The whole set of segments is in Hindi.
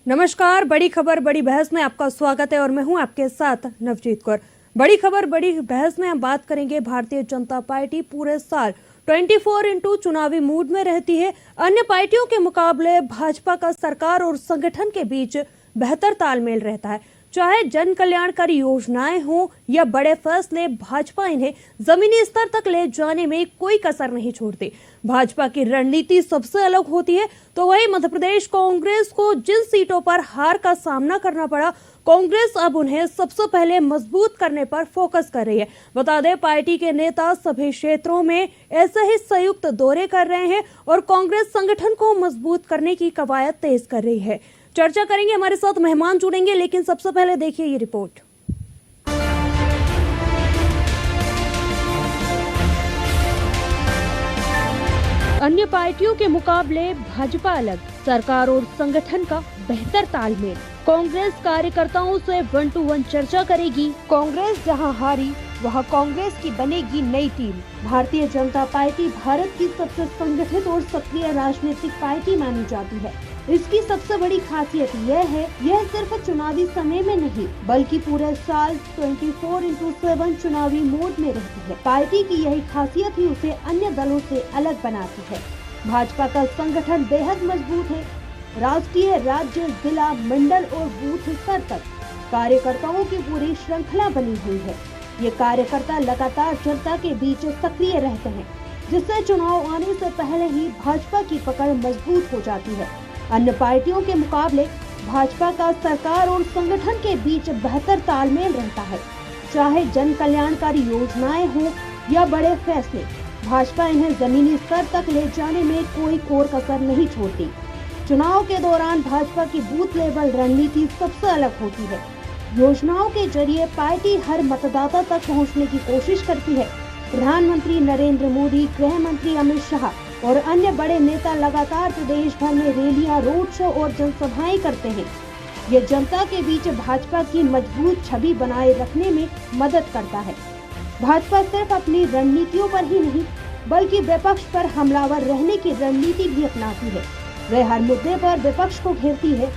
नमस्कार, बड़ी खबर बड़ी बहस में आपका स्वागत है और मैं हूं आपके साथ नवजीत कौर। बड़ी खबर बड़ी बहस में हम बात करेंगे भारतीय जनता पार्टी पूरे साल 24x चुनावी मूड में रहती है। अन्य पार्टियों के मुकाबले भाजपा का सरकार और संगठन के बीच बेहतर तालमेल रहता है। चाहे जन कल्याणकारी योजनाएं हों या बड़े फैसले, भाजपा इन्हें जमीनी स्तर तक ले जाने में कोई कसर नहीं छोड़ती। भाजपा की रणनीति सबसे अलग होती है। तो वही मध्य प्रदेश कांग्रेस को जिन सीटों पर हार का सामना करना पड़ा, कांग्रेस अब उन्हें सबसे पहले मजबूत करने पर फोकस कर रही है। बता दें, पार्टी के नेता सभी क्षेत्रों में ऐसे ही संयुक्त दौरे कर रहे हैं और कांग्रेस संगठन को मजबूत करने की कवायद तेज कर रही है। चर्चा करेंगे, हमारे साथ मेहमान जुड़ेंगे, लेकिन सबसे पहले देखिए ये रिपोर्ट। अन्य पार्टियों के मुकाबले भाजपा अलग, सरकार और संगठन का बेहतर तालमेल। कांग्रेस कार्यकर्ताओं से 1-to-1 चर्चा करेगी। कांग्रेस जहां हारी वहां कांग्रेस की बनेगी नई टीम। भारतीय जनता पार्टी भारत की सबसे संगठित और सक्रिय राजनीतिक पार्टी मानी जाती है। इसकी सबसे बड़ी खासियत यह है, यह सिर्फ चुनावी समय में नहीं बल्कि पूरे साल 24x7 चुनावी मोड में रहती है। पार्टी की यही खासियत ही उसे अन्य दलों से अलग बनाती है। भाजपा का संगठन बेहद मजबूत है। राष्ट्रीय, राज्य, जिला, मंडल और बूथ स्तर तक कार्यकर्ताओं की पूरी श्रृंखला बनी हुई है। ये कार्यकर्ता लगातार जनता के बीच सक्रिय रहते हैं, जिससे चुनाव आने से पहले ही भाजपा की पकड़ मजबूत हो जाती है। अन्य पार्टियों के मुकाबले भाजपा का सरकार और संगठन के बीच बेहतर तालमेल रहता है। चाहे जन कल्याणकारी योजनाएं हो या बड़े फैसले, भाजपा इन्हें जमीनी स्तर तक ले जाने में कोई कोर कसर नहीं छोड़ती। चुनाव के दौरान भाजपा की बूथ लेवल रणनीति सबसे अलग होती है। योजनाओं के जरिए पार्टी हर मतदाता तक पहुंचने की कोशिश करती है। प्रधानमंत्री नरेंद्र मोदी, गृह मंत्री अमित शाह और अन्य बड़े नेता लगातार प्रदेश भर में रैलियां, रोड शो और जनसभाएं करते हैं। ये जनता के बीच भाजपा की मजबूत छवि बनाए रखने में मदद करता है। भाजपा सिर्फ अपनी रणनीतियों पर ही नहीं बल्कि विपक्ष पर हमलावर रहने की रणनीति भी अपनाती है। वह हर मुद्दे पर विपक्ष को घेरती है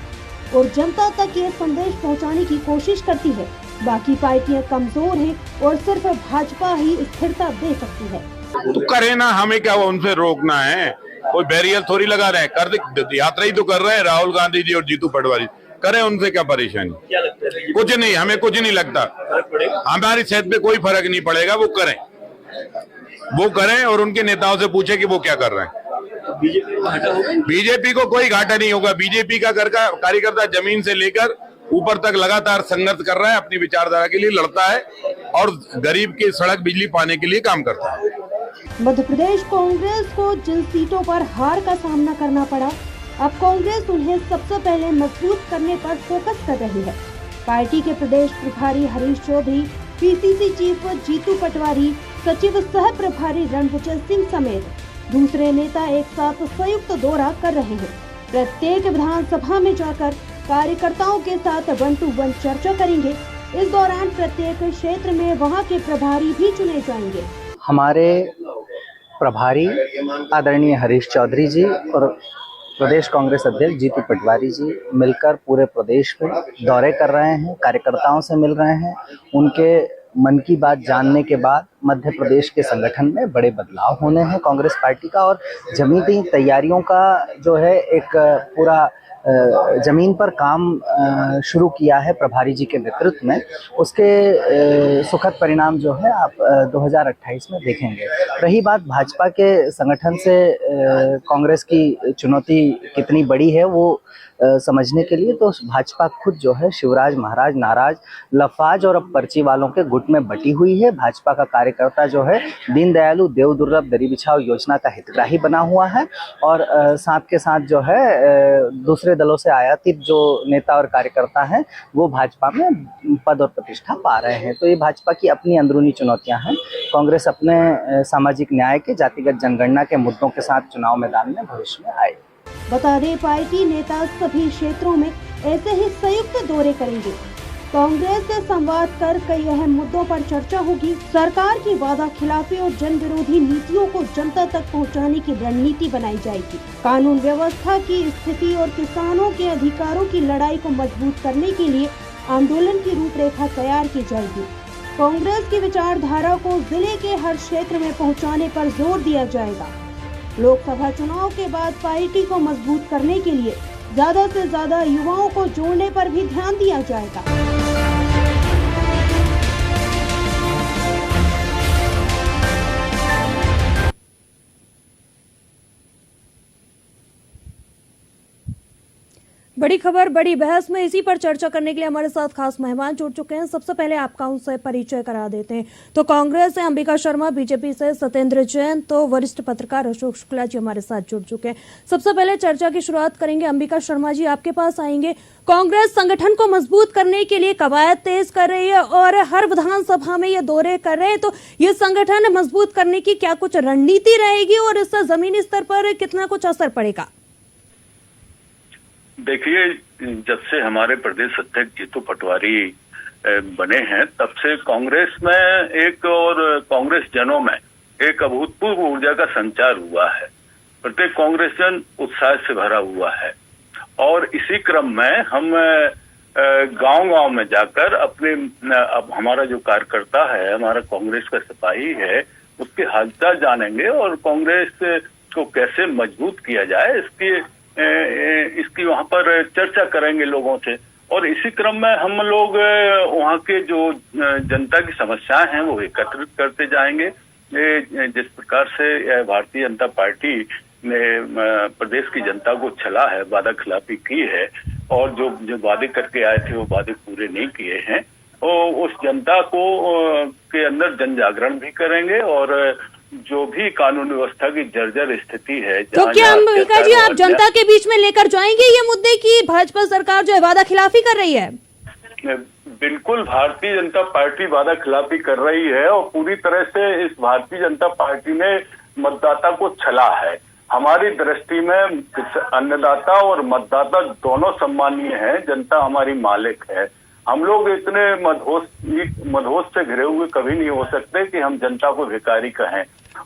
और जनता तक ये संदेश पहुंचाने की कोशिश करती है, बाकी पार्टियां कमजोर हैं और सिर्फ भाजपा ही स्थिरता दे सकती है। तो करे ना, हमें क्या उनसे रोकना है? कोई बैरियर थोड़ी लगा रहे हैं, कर यात्रा ही तो कर रहे हैं राहुल गांधी जी और जीतू पटवारी। करें, उनसे क्या परेशानी? क्या लगता है? कुछ नहीं, हमें कुछ नहीं लगता। हमारी सेहत पे कोई फर्क नहीं पड़ेगा। वो करें और उनके नेताओं से पूछे कि वो क्या कर रहे हैं। बीजेपी को कोई घाटा नहीं होगा। बीजेपी का कार्यकर्ता जमीन से लेकर ऊपर तक लगातार संघर्ष कर रहा है, अपनी विचारधारा के लिए लड़ता है और गरीब की सड़क बिजली पाने के लिए काम करता है। मध्य प्रदेश कांग्रेस को जिन सीटों पर हार का सामना करना पड़ा, अब कांग्रेस उन्हें सबसे पहले मजबूत करने पर फोकस कर रही है। पार्टी के प्रदेश प्रभारी हरीश चौधरी, पीसीसी चीफ जीतू पटवारी, सचिव सह प्रभारी रणभूचर सिंह समेत दूसरे नेता एक साथ संयुक्त दौरा कर रहे हैं। प्रत्येक विधानसभा में जाकर कार्यकर्ताओं के साथ 1-to-1 चर्चा करेंगे। इस दौरान प्रत्येक क्षेत्र में वहां के प्रभारी भी चुने जाएंगे। हमारे प्रभारी आदरणीय हरीश चौधरी जी और प्रदेश कांग्रेस अध्यक्ष जीतू पटवारी जी मिलकर पूरे प्रदेश में दौरे कर रहे हैं, कार्यकर्ताओं से मिल रहे हैं। उनके मन की बात जानने के बाद मध्य प्रदेश के संगठन में बड़े बदलाव होने हैं कांग्रेस पार्टी का, और जमीनी तैयारियों का जो है एक पूरा जमीन पर काम शुरू किया है प्रभारी जी के नेतृत्व में। उसके सुखद परिणाम जो है आप 2028 में देखेंगे। रही बात भाजपा के संगठन से कांग्रेस की चुनौती कितनी बड़ी है वो समझने के लिए, तो भाजपा खुद जो है शिवराज महाराज नाराज, लफाज और अब पर्ची वालों के गुट में बटी हुई है। भाजपा का कार्यकर्ता जो है दीनदयालु देव दुर्लभ दरी बिछाओ योजना का हितग्राही बना हुआ है और साथ के साथ जो है दूसरे दलों से आयातित जो नेता और कार्यकर्ता हैं वो भाजपा में पद और प्रतिष्ठा पा रहे हैं। तो ये भाजपा की अपनी अंदरूनी चुनौतियां हैं। कांग्रेस अपने सामाजिक न्याय के, जातिगत जनगणना के मुद्दों के साथ चुनाव मैदान में भविष्य में आए। बता दें, पार्टी नेता सभी क्षेत्रों में ऐसे ही संयुक्त दौरे करेंगे। कांग्रेस से संवाद कर कई अहम मुद्दों पर चर्चा होगी। सरकार की वादा खिलाफी और जन विरोधी नीतियों को जनता तक पहुंचाने की रणनीति बनाई जाएगी। कानून व्यवस्था की स्थिति और किसानों के अधिकारों की लड़ाई को मजबूत करने के लिए आंदोलन की रूपरेखा तैयार की जाएगी। कांग्रेस की विचारधारा को जिले के हर क्षेत्र में पहुंचाने पर जोर दिया जाएगा। लोकसभा चुनाव के बाद पार्टी को मजबूत करने के लिए ज्यादा से ज्यादा युवाओं को जोड़ने पर भी ध्यान दिया जाएगा। बड़ी खबर, बड़ी बहस में इसी पर चर्चा करने के लिए हमारे साथ खास मेहमान जुड़ चुके हैं। सबसे पहले आपका उनसे परिचय करा देते हैं। तो कांग्रेस से अंबिका शर्मा, बीजेपी से सत्येंद्र जैन, तो वरिष्ठ पत्रकार अशोक शुक्ला जी हमारे साथ जुड़ चुके हैं। सबसे पहले चर्चा की शुरुआत करेंगे। अंबिका शर्मा जी, आपके पास आएंगे। कांग्रेस संगठन को मजबूत करने के लिए कवायद तेज कर रही है और हर विधानसभा में ये दौरे कर रहे हैं, तो ये संगठन मजबूत करने की क्या कुछ रणनीति रहेगी और इससे जमीनी स्तर पर कितना कुछ असर पड़ेगा? देखिए, जब से हमारे प्रदेश अध्यक्ष जीतू पटवारी बने हैं तब से कांग्रेस में एक और कांग्रेस जनों में एक अभूतपूर्व ऊर्जा का संचार हुआ है। प्रत्येक कांग्रेस जन उत्साह से भरा हुआ है और इसी क्रम में हम गांव-गांव में जाकर अपने अब हमारा जो कार्यकर्ता है, हमारा कांग्रेस का सिपाही है, उसके हालचाल जानेंगे और कांग्रेस को कैसे मजबूत किया जाए इसकी वहां पर चर्चा करेंगे लोगों से। और इसी क्रम में हम लोग वहां के जो जनता की समस्याएं हैं वो एकत्रित करते जाएंगे। जिस प्रकार से भारतीय जनता पार्टी ने प्रदेश की जनता को छला है, वादा खिलाफी की है और जो वादे करके आए थे वो वादे पूरे नहीं किए हैं, और उस जनता को के अंदर जन जागरण भी करेंगे और जो भी कानून व्यवस्था की जर्जर स्थिति है, तो क्या अंबिका जी आप जनता के बीच में लेकर जाएंगे ये मुद्दे की भाजपा सरकार जो है वादा खिलाफी कर रही है? बिल्कुल, भारतीय जनता पार्टी वादा खिलाफी कर रही है और पूरी तरह से इस भारतीय जनता पार्टी ने मतदाता को छला है। हमारी दृष्टि में अन्नदाता और मतदाता दोनों सम्मानीय हैं। जनता हमारी मालिक है। हम लोग इतने मदहोश से घिरे हुए कभी नहीं हो सकते कि हम जनता को भिखारी कहें।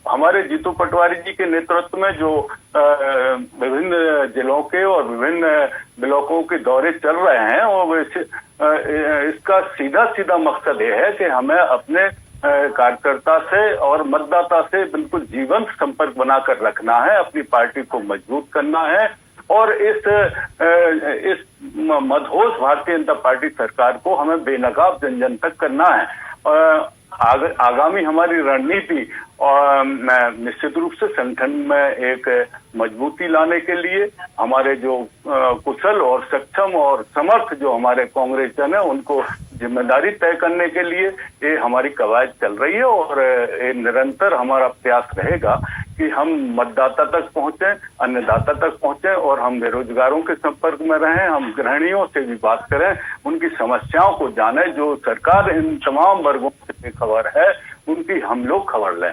हमारे जीतू पटवारी जी के नेतृत्व में जो विभिन्न जिलों के और विभिन्न ब्लॉकों के दौरे चल रहे हैं और इसका सीधा सीधा मकसद ये है कि हमें अपने कार्यकर्ता से और मतदाता से बिल्कुल जीवंत संपर्क बनाकर रखना है, अपनी पार्टी को मजबूत करना है और इस मदहोश भारतीय जनता पार्टी सरकार को हमें बेनकाब जन जन तक करना है। आगामी हमारी रणनीति और निश्चित रूप से संगठन में एक मजबूती लाने के लिए हमारे जो कुशल और सक्षम और समर्थ जो हमारे कांग्रेस जन है उनको जिम्मेदारी तय करने के लिए ये हमारी कवायद चल रही है और ये निरंतर हमारा प्रयास रहेगा कि हम मतदाता तक पहुंचे, अन्नदाता तक पहुंचे और हम बेरोजगारों के संपर्क में रहें, हम गृहिणियों से भी बात करें, उनकी समस्याओं को जाने। जो सरकार इन तमाम वर्गों से खबर है उनकी हम लोग खबर लें।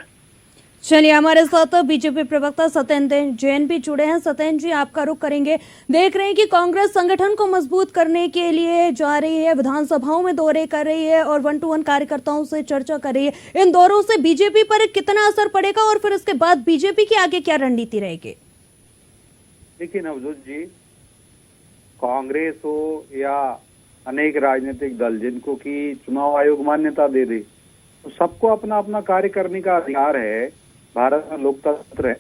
चलिए, हमारे साथ बीजेपी प्रवक्ता सत्येंद्र जैन भी जुड़े हैं। सत्येंद्र जी, आपका रुख करेंगे। देख रहे हैं कि कांग्रेस संगठन को मजबूत करने के लिए जा रही है, विधानसभाओं में दौरे कर रही है और 1-to-1 कार्यकर्ताओं से चर्चा कर रही है। इन दौरों से बीजेपी पर कितना असर पड़ेगा और फिर इसके बाद बीजेपी की आगे क्या रणनीति रहेगी? देखिए नवजोत जी, कांग्रेस हो या अनेक राजनीतिक दल जिनको की चुनाव आयोग मान्यता दे दे, तो सबको अपना अपना कार्य करने का अधिकार है। भारत में लोकतंत्र है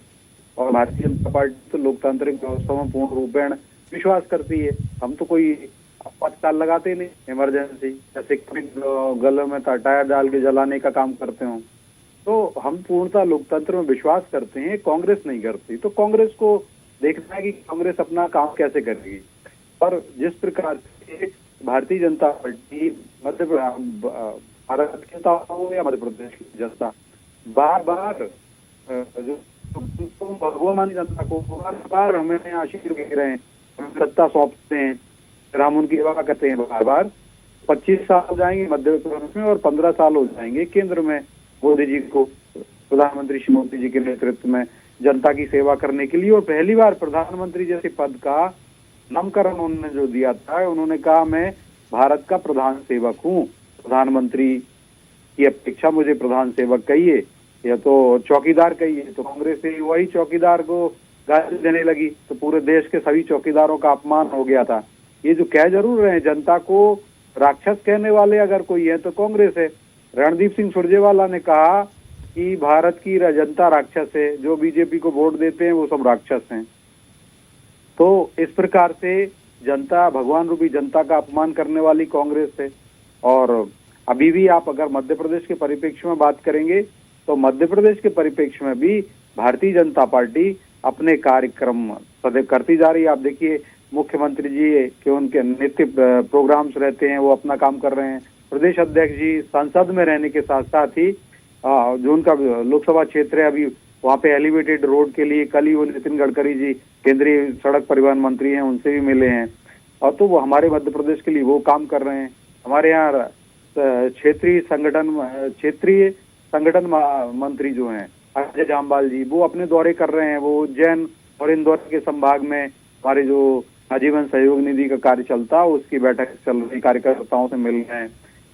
और भारतीय जनता पार्टी तो लोकतांत्रिक व्यवस्था में पूर्ण रूपेण विश्वास करती है। हम तो कोई आपातकाल लगाते नहीं, इमरजेंसी जैसे गले में टायर डाल के जलाने का काम करते हो, तो हम पूर्णतः लोकतंत्र में विश्वास करते हैं। कांग्रेस नहीं करती, तो कांग्रेस को देखना है कि कांग्रेस अपना काम कैसे करेगी। पर जिस प्रकार से भारतीय जनता पार्टी भारत की जनता हो या मध्य प्रदेश की जनता बार बार जो भगवान जनता को बार बार हमें आशीर्वाद दे रहे हैं, सत्ता सौंपते हैं, फिर हम उनकी सेवा करते हैं बार बार। 25 साल हो जाएंगे मध्य प्रदेश में और 15 साल हो जाएंगे केंद्र में मोदी जी को, प्रधानमंत्री श्री मोदी जी के नेतृत्व में जनता की सेवा करने के लिए। और पहली बार प्रधानमंत्री जैसे पद का नामकरण उन्होंने जो दिया था, उन्होंने कहा मैं भारत का प्रधान सेवक हूँ, प्रधानमंत्री की अपेक्षा मुझे प्रधान सेवक कहिए या तो चौकीदार कहिए। तो कांग्रेस से वही चौकीदार को गाली देने लगी, तो पूरे देश के सभी चौकीदारों का अपमान हो गया था। ये जो कह जरूर रहे हैं जनता को राक्षस कहने वाले अगर कोई है तो कांग्रेस है। रणदीप सिंह सुरजेवाला ने कहा कि भारत की जनता राक्षस है, जो बीजेपी को वोट देते हैं वो सब राक्षस हैं। तो इस प्रकार से जनता, भगवान रूपी जनता का अपमान करने वाली कांग्रेस है। और अभी भी आप अगर मध्य प्रदेश के परिप्रेक्ष्य में बात करेंगे तो मध्य प्रदेश के परिप्रेक्ष्य में भी भारतीय जनता पार्टी अपने कार्यक्रम सदैव करती जा रही है। आप देखिए मुख्यमंत्री जी के उनके नित्य प्रोग्राम्स रहते हैं, वो अपना काम कर रहे हैं। प्रदेश अध्यक्ष जी संसद में रहने के साथ साथ ही जो उनका लोकसभा क्षेत्र है, अभी वहाँ पे एलिवेटेड रोड के लिए कल ही वो नितिन गडकरी जी केंद्रीय सड़क परिवहन मंत्री हैं, उनसे भी मिले हैं। और तो वो हमारे मध्य प्रदेश के लिए वो काम कर रहे हैं। हमारे यहाँ क्षेत्रीय संगठन मंत्री जो हैं अजय जामवाल जी, वो अपने दौरे कर रहे हैं। वो उज्जैन और इंदौर के संभाग में हमारे जो आजीवन सहयोग निधि का कार्य चलता, उसकी बैठक चल रही, कार्यकर्ताओं से मिल रहे हैं।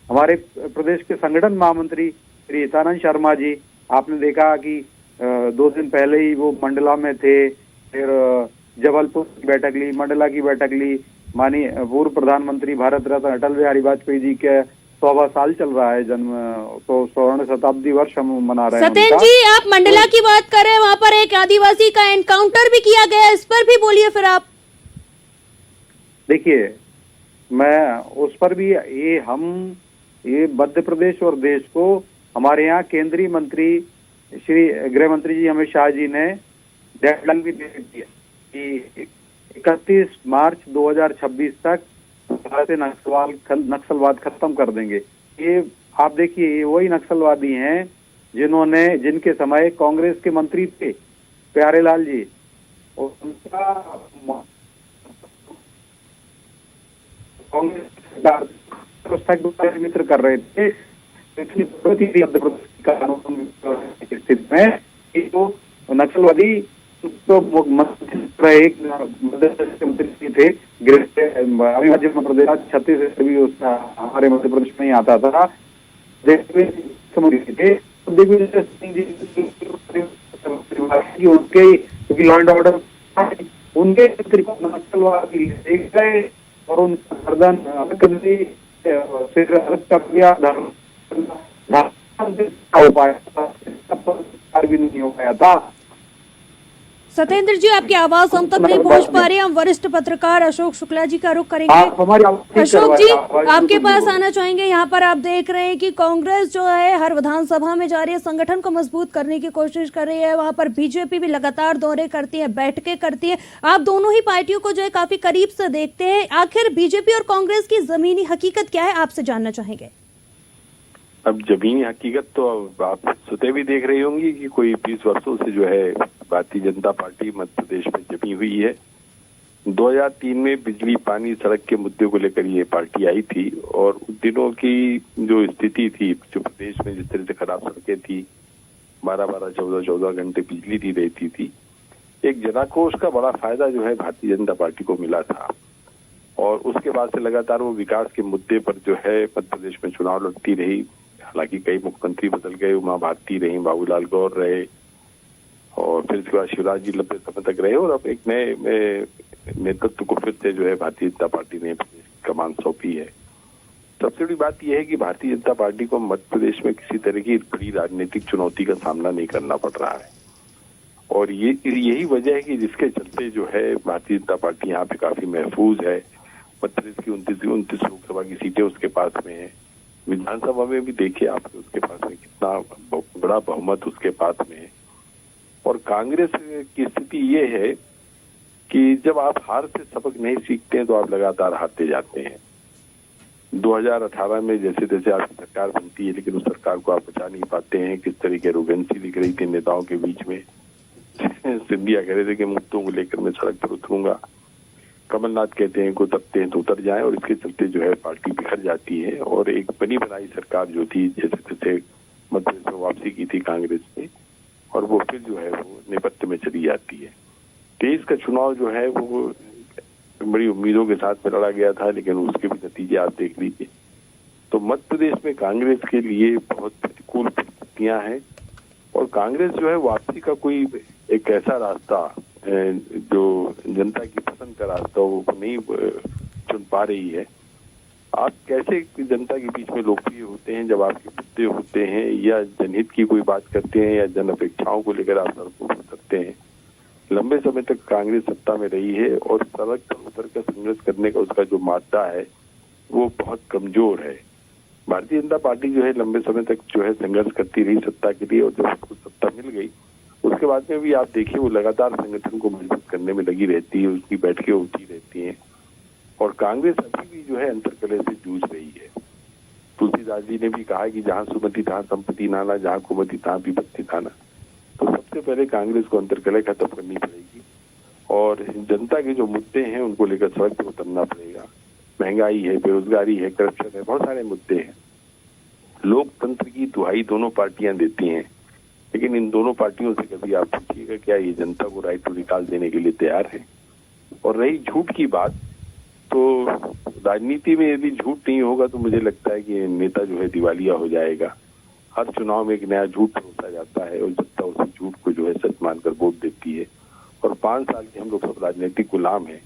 हमारे प्रदेश के संगठन महामंत्री श्री हितानंद शर्मा जी, आपने देखा कि 2 दिन पहले ही वो मंडला में थे, फिर जबलपुर की बैठक ली, मंडला की बैठक ली। माननीय पूर्व प्रधानमंत्री भारत रत्न अटल बिहारी वाजपेयी जी के 100वां साल चल रहा है जन्म, तो स्वर्ण शताब्दी वर्ष हम मना रहे हैं। सत्येंद्र जी, आप मंडला की बात कर रहे हैं, वहाँ पर एक आदिवासी का एनकाउंटर भी किया गया, इस पर भी बोलिए फिर आप। देखिए, मैं उस पर भी ये मध्य प्रदेश और देश को हमारे यहाँ केंद्रीय मंत्री श्री गृह मंत्री जी अमित शाह जी ने डेडलाइन भी दे दी है कि 31 मार्च 2026 तक भारत से नक्सलवाद खत्म कर देंगे। ये आप देखिए, ये वही नक्सलवादी हैं जिनके समय कांग्रेस के मंत्री थे प्यारेलाल जी, और उनका कांग्रेस मित्र कर रहे थे। इतनी मध्य प्रदेश की कानून स्थिति में तो नक्सलवादी तो मंत्री थे, अभी मध्य प्रदेश छत्तीसगढ़ भी उसका हमारे मध्य प्रदेश में ही आता था। दिग्विजय सिंह जी उनके लॉ एंड ऑर्डर उनके नक्सलवादी ले गए और उनका गर्दन अलग कर दी, फिर अलग कर दिया, हो पाया भी नहीं हो पाया था। सत्येंद्र जी, आपकी आवाज हम तक नहीं पहुंच पा रही। हम वरिष्ठ पत्रकार अशोक शुक्ला जी का रुख करेंगे। अशोक जी, आपके पास आना चाहेंगे। यहाँ पर आप देख रहे हैं कि कांग्रेस जो है हर विधानसभा में जा रही है, संगठन को मजबूत करने की कोशिश कर रही है। वहाँ पर बीजेपी भी लगातार दौरे करती है, बैठकें करती है। आप दोनों ही पार्टियों को जो है काफी करीब से देखते हैं। आखिर बीजेपी और कांग्रेस की जमीनी हकीकत क्या है, आपसे जानना चाहेंगे। अब जमीनी हकीकत तो आप स्वतः भी देख रही होंगी कि कोई 20 वर्षों से जो है भारतीय जनता पार्टी मध्य प्रदेश में जमी हुई है। 2003 में बिजली, पानी, सड़क के मुद्दे को लेकर ये पार्टी आई थी और उन दिनों की जो स्थिति थी, जो प्रदेश में जिस तरह से खराब सड़कें थी, 12-12, 14-14 घंटे बिजली दी रहती थी, एक जनाक्रोश का बड़ा फायदा जो है भारतीय जनता पार्टी को मिला था। और उसके बाद से लगातार वो विकास के मुद्दे पर जो है मध्य प्रदेश में चुनाव लड़ती रही। हालांकि कई मुख्यमंत्री बदल गए, उमा भारती रही, बाबूलाल गौर रहे और फिर उसके बाद शिवराज जी लंबे समय तक रहे और अब एक नए नेतृत्व को फिर से जो है भारतीय जनता पार्टी ने कमान सौंपी है। सबसे बड़ी बात यह है कि भारतीय जनता पार्टी को मध्य प्रदेश में किसी तरह की बड़ी राजनीतिक चुनौती का सामना नहीं करना पड़ रहा है और यही वजह है कि जिसके चलते जो है भारतीय जनता पार्टी यहाँ पे काफी महफूज है। मध्य प्रदेश की 29 लोकसभा की सीटें उसके पास में है। विधानसभा में भी देखिए आप उसके पास में कितना बड़ा बहुमत उसके पास में है। और कांग्रेस की स्थिति ये है कि जब आप हार से सबक नहीं सीखते हैं तो आप लगातार हारते जाते हैं। 2018 में जैसे तैसे आपकी सरकार बनती है लेकिन उस सरकार को आप बचा नहीं पाते हैं। किस तरह की एरोगेंसी दिख रही थी नेताओं के बीच में। सिंधिया कह रहे थे कि मुद्दों को लेकर मैं सड़क पर उतरूंगा, कमलनाथ कहते हैं को उतरते हैं तो उतर जाएं और इसके चलते जो है पार्टी बिखर जाती है और एक बनी बनाई सरकार जो थी जैसे तैसे मध्य प्रदेश में वापसी की थी कांग्रेस ने और वो फिर जो है वो नेपथ्य में चली जाती है। 23 का चुनाव जो है वो बड़ी उम्मीदों के साथ में लड़ा गया था, लेकिन उसके भी नतीजे आप देख लीजिए। तो मध्य प्रदेश में कांग्रेस के लिए बहुत प्रतिकूल परिस्थितियां हैं और कांग्रेस जो है वापसी का कोई एक ऐसा रास्ता जो जनता की पसंद का रास्ता वो नहीं चुन पा रही है। आप कैसे जनता के बीच में लोकप्रिय होते हैं जब आपके मुद्दे होते हैं या जनहित की कोई बात करते हैं या जन अपेक्षाओं को लेकर आप सड़कों पर उतरते हैं। लंबे समय तक कांग्रेस सत्ता में रही है और सड़क पर उतर कर संघर्ष करने का उसका जो मादा है वो बहुत कमजोर है। भारतीय जनता पार्टी जो है लंबे समय तक जो है संघर्ष करती रही सत्ता के लिए और जब उसको सत्ता मिल गई उसके बाद में भी आप देखिए वो लगातार संगठन को मजबूत करने में लगी रहती है, उसकी बैठकें होती रहती हैं और कांग्रेस अभी भी जो है अंतर्कलह से जूझ रही है। तुलसीदास जी ने भी कहा कि जहां सुमति तहां संपत्ति नाना, जहां कुमति तहां विपत्ति थाना। तो सबसे पहले कांग्रेस को अंतर्कलह खत्म करनी पड़ेगी और जनता के जो मुद्दे हैं उनको लेकर सड़क पर उतरना पड़ेगा। महंगाई है, बेरोजगारी है, करप्शन है, बहुत सारे मुद्दे हैं। लोकतंत्र की दुहाई दोनों पार्टियां देती हैं, लेकिन इन दोनों पार्टियों से कभी आप पूछिएगा क्या ये जनता को राइट टू रिकॉल देने के लिए तैयार है। और रही झूठ की बात, तो राजनीति में यदि झूठ नहीं होगा तो मुझे लगता है कि नेता जो है दिवालिया हो जाएगा। हर चुनाव में एक नया झूठ परोसा जाता है और जनता उसी झूठ को जो है सच मानकर वोट देती है और 5 साल के हम लोग सब राजनीतिक गुलाम हैं।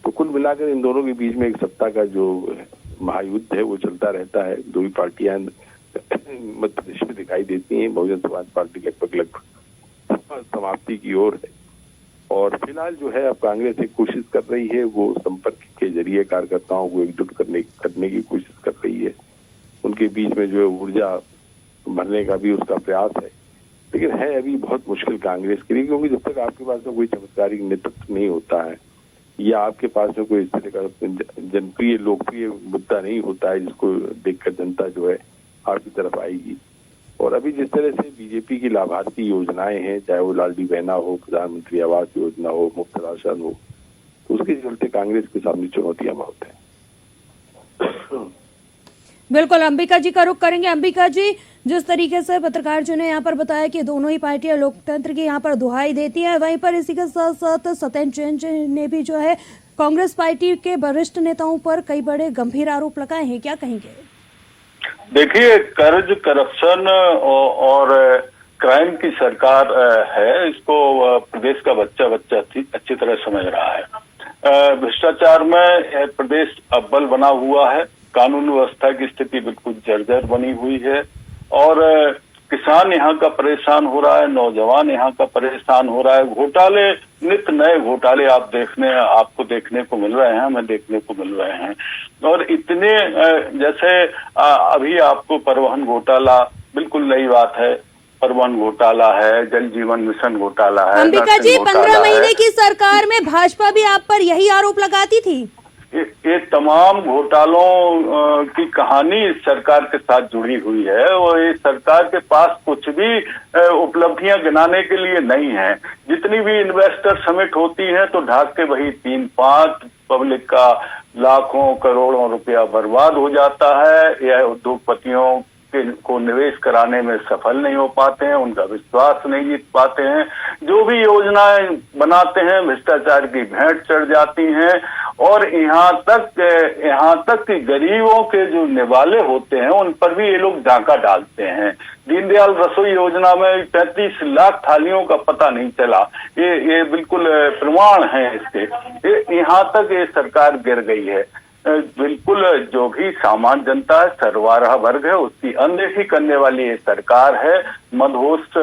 तो कुल मिलाकर इन दोनों के बीच में एक सत्ता का जो महायुद्ध है वो चलता रहता है। दो ही पार्टियां मध्य प्रदेश में दिखाई देती हैं। बहुजन समाज पार्टी लगभग समाप्ति की ओर है और फिलहाल जो है अब कांग्रेस एक कोशिश कर रही है, वो संपर्क के जरिए कार्यकर्ताओं को एकजुट करने की कोशिश कर रही है। उनके बीच में जो है ऊर्जा भरने का भी उसका प्रयास है, लेकिन है अभी बहुत मुश्किल कांग्रेस के लिए, क्योंकि जब तक आपके पास में कोई चमत्कारिक नेतृत्व नहीं होता है या आपके पास में कोई इस तरह का जनप्रिय लोकप्रिय मुद्दा नहीं होता है जिसको देखकर जनता जो है आपकी तरफ आएगी। और अभी जिस तरह से बीजेपी की लाभार्थी योजनाएं हैं, चाहे वो लाडली बहना हो, प्रधानमंत्री आवास योजना हो, मुफ्त राशन हो, तो उसके चलते कांग्रेस के सामने चुनौतियां बहुत हैं। बिल्कुल, अंबिका जी का रुख करेंगे। अंबिका जी, जिस तरीके से पत्रकार जी ने यहाँ पर बताया कि दोनों ही पार्टियां लोकतंत्र की यहाँ पर दुहाई देती हैं, वहीं पर इसी के साथ साथ सत्येंद्र जैन ने भी जो है कांग्रेस पार्टी के वरिष्ठ नेताओं पर कई बड़े गंभीर आरोप लगाए हैं, क्या कहेंगे? देखिए, कर्ज, करप्शन और क्राइम की सरकार है, इसको प्रदेश का बच्चा अच्छी तरह समझ रहा है। भ्रष्टाचार में प्रदेश अव्वल बना हुआ है, कानून व्यवस्था की स्थिति बिल्कुल जर्जर बनी हुई है और किसान यहाँ का परेशान हो रहा है, नौजवान यहाँ का परेशान हो रहा है। घोटाले, नित्य नए घोटाले आपको देखने को मिल रहे हैं, हमें देखने को मिल रहे हैं और इतने जैसे अभी आपको परिवहन घोटाला, बिल्कुल नई बात है, परिवहन घोटाला है, जल जीवन मिशन घोटाला है। अंबिका जी, 15 महीने की सरकार में भाजपा भी आप पर यही आरोप लगाती थी। ये तमाम घोटालों की कहानी इस सरकार के साथ जुड़ी हुई है और इस सरकार के पास कुछ भी उपलब्धियां गिनाने के लिए नहीं है। जितनी भी इन्वेस्टर समिट होती है तो ढाक के वही 3-5 पब्लिक का लाखों करोड़ों रुपया बर्बाद हो जाता है। यह उद्योगपतियों को निवेश कराने में सफल नहीं हो पाते हैं, उनका विश्वास नहीं जीत पाते हैं। जो भी योजनाएं बनाते हैं भ्रष्टाचार की भेंट चढ़ जाती हैं और यहाँ तक कि गरीबों के जो निवाले होते हैं उन पर भी ये लोग डाका डालते हैं। दीनदयाल रसोई योजना में 35 लाख थालियों का पता नहीं चला, ये बिल्कुल प्रमाण है इसके। यहाँ तक ये सरकार गिर गई है। बिल्कुल जो भी सामान्य जनता है, सर्वहारा वर्ग है, उसकी अनदेखी करने वाली ये सरकार है। मदहोश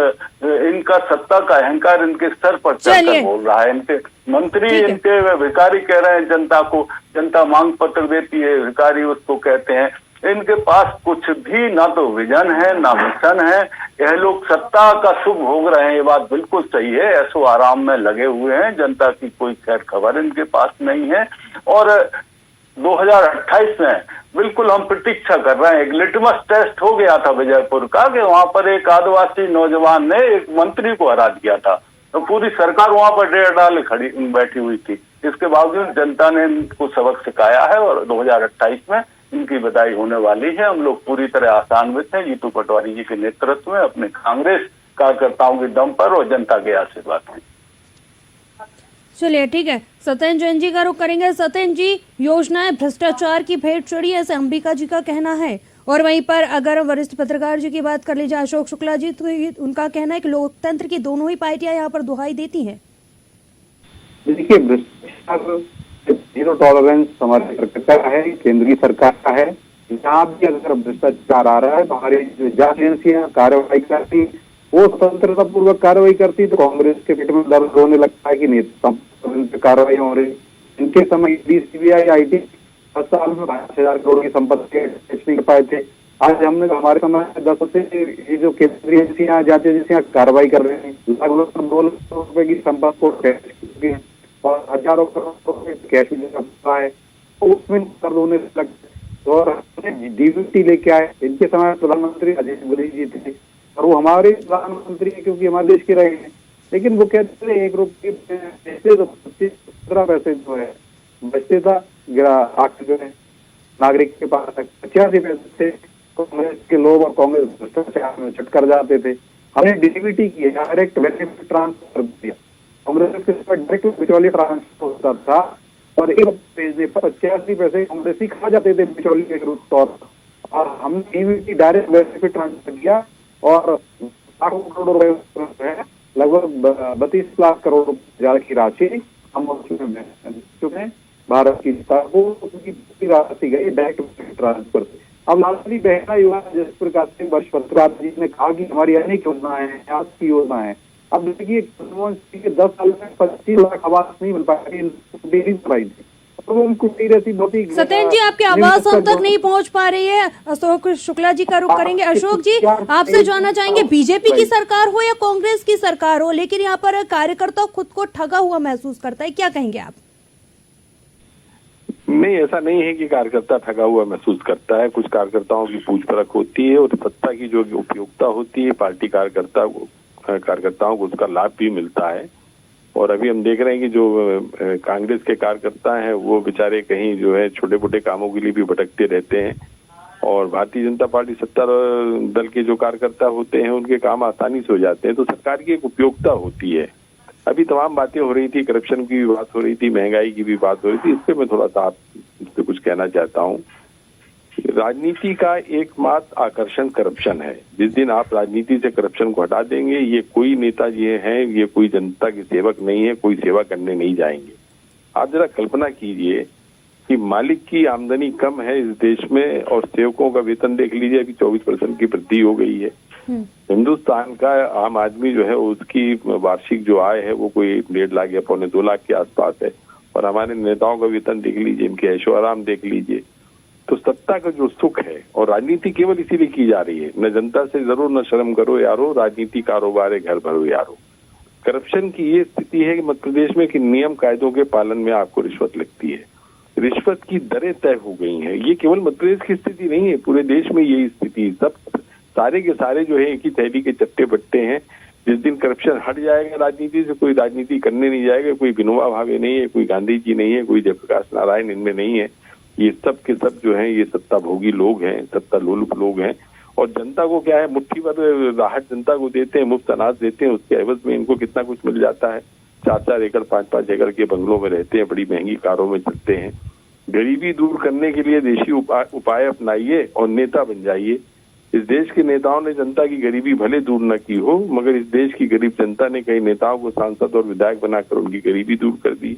इनका सत्ता का अहंकार इनके सर पर चढ़कर बोल रहा है। इनके मंत्री, इनके भिखारी कह रहे हैं जनता को, जनता मांग पत्र देती है, भिखारी उसको कहते हैं। इनके पास कुछ भी ना तो विजन है ना मिशन है। यह लोग सत्ता का सुख भोग रहे हैं, ये बात बिल्कुल सही है। ऐसो आराम में लगे हुए हैं, जनता की कोई खैर खबर इनके पास नहीं है। और 2028 में बिल्कुल हम प्रतीक्षा कर रहे हैं। एक लिटमस टेस्ट हो गया था विजयपुर का कि वहां पर एक आदिवासी नौजवान ने एक मंत्री को हरा दिया था, तो पूरी सरकार वहां पर डेढ़ डाल बैठी हुई थी। इसके बावजूद जनता ने इनको सबक सिखाया है और 2028 में इनकी विदाई होने वाली है। हम लोग पूरी तरह आशान्वित हैं जीतू पटवारी जी के नेतृत्व में, अपने कांग्रेस कार्यकर्ताओं के दम पर और जनता के आशीर्वाद में। चलिए ठीक है, सत्येंद्र जैन जी का रुख करेंगे। सत्येंद्र जी, योजनाएं भ्रष्टाचार की भेंट चढ़ी, ऐसे अंबिका जी का कहना है। और वहीं पर अगर वरिष्ठ पत्रकार जी की बात कर ली जाए, अशोक शुक्ला जी, तो उनका कहना है कि लोकतंत्र की दोनों ही पार्टियां यहाँ पर दुहाई देती हैं। देखिए, भ्रष्टाचार जीरो टॉलरेंस हमारी सरकार का है, केंद्रीय सरकार का है। यहाँ भी अगर भ्रष्टाचार आ रहा है तो हमारी जांच एजेंसियां कार्रवाई करती, वो स्वतंत्रता पूर्वक कार्रवाई करती, तो कांग्रेस के पेट में दर्द होने लगता है कि नेता कार्रवाई हो रही। इनके समय सीबीआई आईटी 10 साल में 5,000 करोड़ की संपत्ति नहीं कर पाए थे। आज हमने हमारे समय 10 से ये जो केंद्रीय एजेंसियां जांच एजेंसियां कार्रवाई कर रहे हैं, लगभग 2 लाख रुपए की संपत्ति को कैश और हजारों करोड़ रुपए कैश है, तो उसमें दर्द होने लगता। और डीबीटी लेके आए, इनके समय प्रधानमंत्री अजय गुरी जी थे और वो हमारे प्रधानमंत्री है क्योंकि हमारे देश के रहे हैं। लेकिन वो कहते थे 1 रुपये पैसे तो 15 पैसे जो है बचते था जो है नागरिक के पास 85 पैसे थे। कांग्रेस के लोग और कांग्रेस भ्रष्टाचार में चट कर जाते थे। हमने डीबीटी की डायरेक्ट बेनिफिट ट्रांसफर दिया, कांग्रेस के डायरेक्ट बिचौलिया ट्रांसफर होता था और एक भेजने पर 85 पैसे कांग्रेसी खा जाते थे बिचौलिए के रूप तौर पर। और हमने डीबीटी डायरेक्ट बेनिफिट ट्रांसफर किया और लाखों करोड़ रुपए लगभग 32 लाख करोड़ रुपए की राशि हम चुके हैं भारत की पूरी राशि गई डायरेक्ट ट्रांसफर से। अब लाडली बहना युवा जिस प्रकार से वर्ष पत्रकार जी ने कहा कि हमारी अनेक योजनाएं हैं, आज की योजना है। अब देखिए, मनमोहन सिंह के 10 साल में 25 लाख आवास नहीं मिल पाएगी, सत्येंद्र जी, आपकी आवाज हम तक नहीं पहुंच पा रही है। अशोक शुक्ला जी का रुख करेंगे। अशोक जी, आपसे जानना चाहेंगे, बीजेपी की सरकार हो या कांग्रेस की सरकार हो, लेकिन यहाँ पर कार्यकर्ता खुद को ठगा हुआ महसूस करता है, क्या कहेंगे आप? नहीं, ऐसा नहीं है कि कार्यकर्ता ठगा हुआ महसूस करता है। कुछ कार्यकर्ताओं की पूछ परख होती है और सत्ता की जो उपयोगिता होती है, पार्टी कार्यकर्ताओं को उसका लाभ भी मिलता है। और अभी हम देख रहे हैं कि जो कांग्रेस के कार्यकर्ता हैं वो बेचारे कहीं जो है छोटे मोटे कामों के लिए भी भटकते रहते हैं और भारतीय जनता पार्टी सत्ता दल के जो कार्यकर्ता होते हैं उनके काम आसानी से हो जाते हैं। तो सरकार की एक उपयोगिता होती है। अभी तमाम बातें हो रही थी, करप्शन की भी बात हो रही थी, महंगाई की भी बात हो रही थी। इस पे मैं थोड़ा सा आपसे कुछ कहना चाहता हूँ। राजनीति का एकमात्र आकर्षण करप्शन है। जिस दिन आप राजनीति से करप्शन को हटा देंगे, ये कोई नेता ये हैं, ये कोई जनता के सेवक नहीं है, कोई सेवा करने नहीं जाएंगे। आप जरा कल्पना कीजिए कि मालिक की आमदनी कम है इस देश में और सेवकों का वेतन देख लीजिए कि 24% की वृद्धि हो गई है। हिंदुस्तान का आम आदमी जो है उसकी वार्षिक जो आय है वो कोई 1.5 लाख या 2.25 लाख के आसपास है और हमारे नेताओं का वेतन देख लीजिए, इनके ऐशो आराम देख लीजिए। तो सत्ता का जो सुख है, और राजनीति केवल इसीलिए की जा रही है, न जनता से जरूर न शर्म करो यारो, राजनीति कारोबार है घर भरो यारो। करप्शन की ये स्थिति है कि मध्य प्रदेश में कि नियम कायदों के पालन में आपको रिश्वत लगती है, रिश्वत की दरें तय हो गई हैं। ये केवल मध्य प्रदेश की स्थिति नहीं है, पूरे देश में यही स्थिति। सब सारे के सारे जो है एक ही थैली के चट्टे बट्टे हैं। जिस दिन करप्शन हट जाएगा राजनीति से, कोई राजनीति करने नहीं जाएगा, कोई विनोबा भावे नहीं है, कोई गांधी जी नहीं है, कोई जयप्रकाश नारायण इनमें नहीं है। ये सब के सब जो हैं ये सत्ता भोगी लोग हैं, सत्ता लोलुप लोग हैं। और जनता को क्या है, मुट्ठी भर राहत जनता को देते हैं, मुफ्त अनाज देते हैं, उसके एवज में इनको कितना कुछ मिल जाता है। 4-4 एकड़ 5-5 एकड़ के बंगलों में रहते हैं, बड़ी महंगी कारों में चलते हैं। गरीबी दूर करने के लिए देशी उपाय अपनाइए और नेता बन जाइए। इस देश के नेताओं ने जनता की गरीबी भले दूर न की हो, मगर इस देश की गरीब जनता ने कई नेताओं को सांसद और विधायक बनाकर उनकी गरीबी दूर कर दी।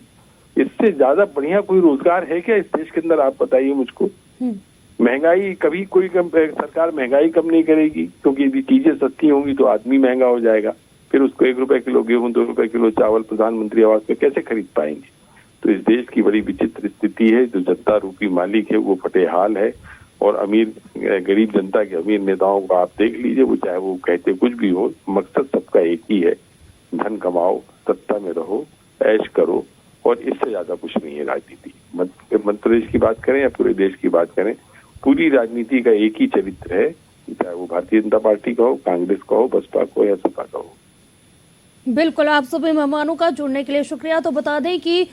इससे ज्यादा बढ़िया कोई रोजगार है क्या इस देश के अंदर? आप बताइए मुझको। महंगाई कभी कोई सरकार महंगाई कम नहीं करेगी, क्योंकि यदि चीजें सस्ती होंगी तो आदमी महंगा हो जाएगा। फिर उसको 1 रुपए किलो गेहूं, 2 रुपए किलो चावल प्रधानमंत्री आवास में कैसे खरीद पाएंगे? तो इस देश की बड़ी विचित्र स्थिति है। जो जनता रूपी मालिक है वो फटेहाल है और अमीर गरीब जनता के अमीर नेताओं को आप देख लीजिए, वो चाहे वो कहते कुछ भी हो, मकसद सबका एक ही है, धन कमाओ, सत्ता में रहो, ऐश करो, और इससे ज्यादा कुछ नहीं है राजनीति। मध्य प्रदेश की बात करें या पूरे देश की बात करें, पूरी राजनीति का एक ही चरित्र है, चाहे वो भारतीय जनता पार्टी का हो, कांग्रेस का हो, बसपा का हो या सपा का हो। बिल्कुल, आप सभी मेहमानों का जुड़ने के लिए शुक्रिया। तो बता दें कि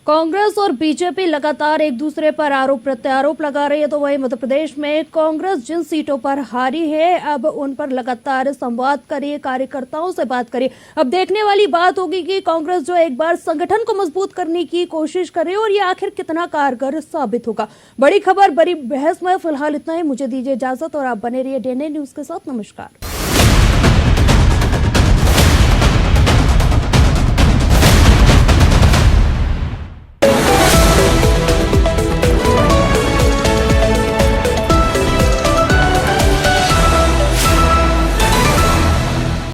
कांग्रेस और बीजेपी लगातार एक दूसरे पर आरोप प्रत्यारोप लगा रही है, तो वहीं मध्य प्रदेश में कांग्रेस जिन सीटों पर हारी है अब उन पर लगातार संवाद करिए, कार्यकर्ताओं से बात करिए। अब देखने वाली बात होगी कि कांग्रेस जो एक बार संगठन को मजबूत करने की कोशिश कर रही है और ये आखिर कितना कारगर साबित होगा। बड़ी खबर, बड़ी बहस में फिलहाल इतना ही। मुझे दीजिए इजाजत और आप बने रहिए डे न्यूज के साथ। नमस्कार।